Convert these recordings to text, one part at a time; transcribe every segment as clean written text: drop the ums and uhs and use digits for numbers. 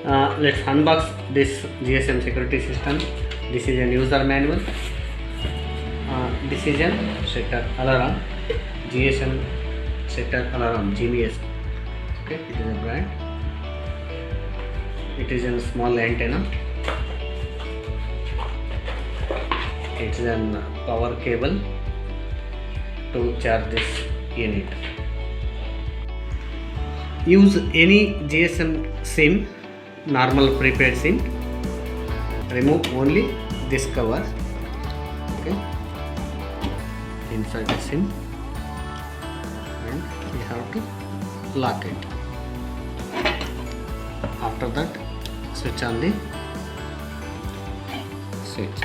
Let's unbox this GSM security system. This is a user manual. This is a setter alarm. GSM setter alarm Genius. Okay, it is a brand. It is a small antenna. It is a power cable to charge this unit. Use any GSM SIM, normal prepaid SIM. Remove only this cover. Okay. Insert the SIM, and we have to lock it. After that, switch on the switch.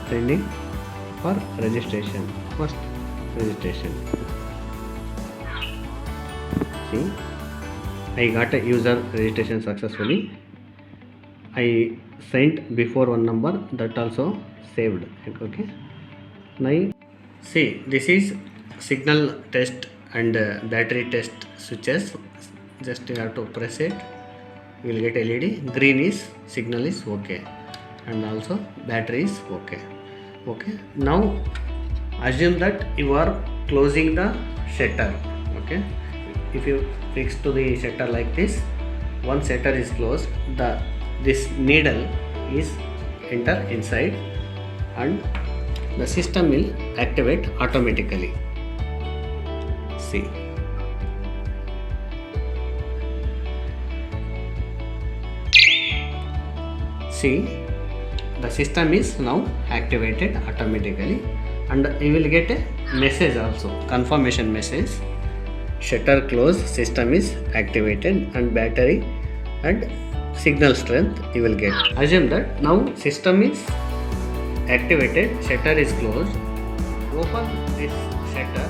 Pending for registration. First registration. See, I got a user registration successfully. I sent before one number, that also saved. Okay. Now see, this is signal test and battery test switches. Just you have to press it. You will get LED. Green is signal is okay, and also battery is okay. Okay. Now assume that you are closing the shutter. Okay. If you fix to the shutter like this, one shutter is closed, this needle is enter inside and the system will activate automatically. See, the system is now activated automatically, and you will get a message also, confirmation message. Shutter closed, system is activated, and battery and signal strength you will get. Assume that now system is activated, shutter is closed. Open this shutter,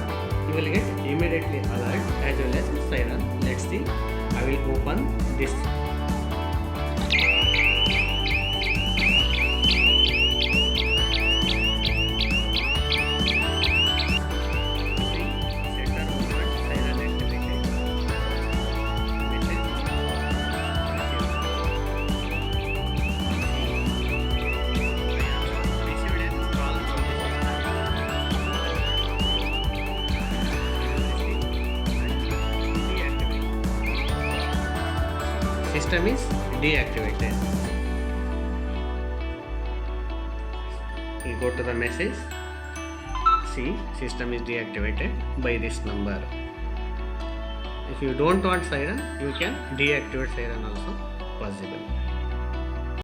you will get immediately alert as well as siren. Let's see. I will open this. System is deactivated. You go to the message. See, system is deactivated by this number. If you don't want siren, you can deactivate siren also possible.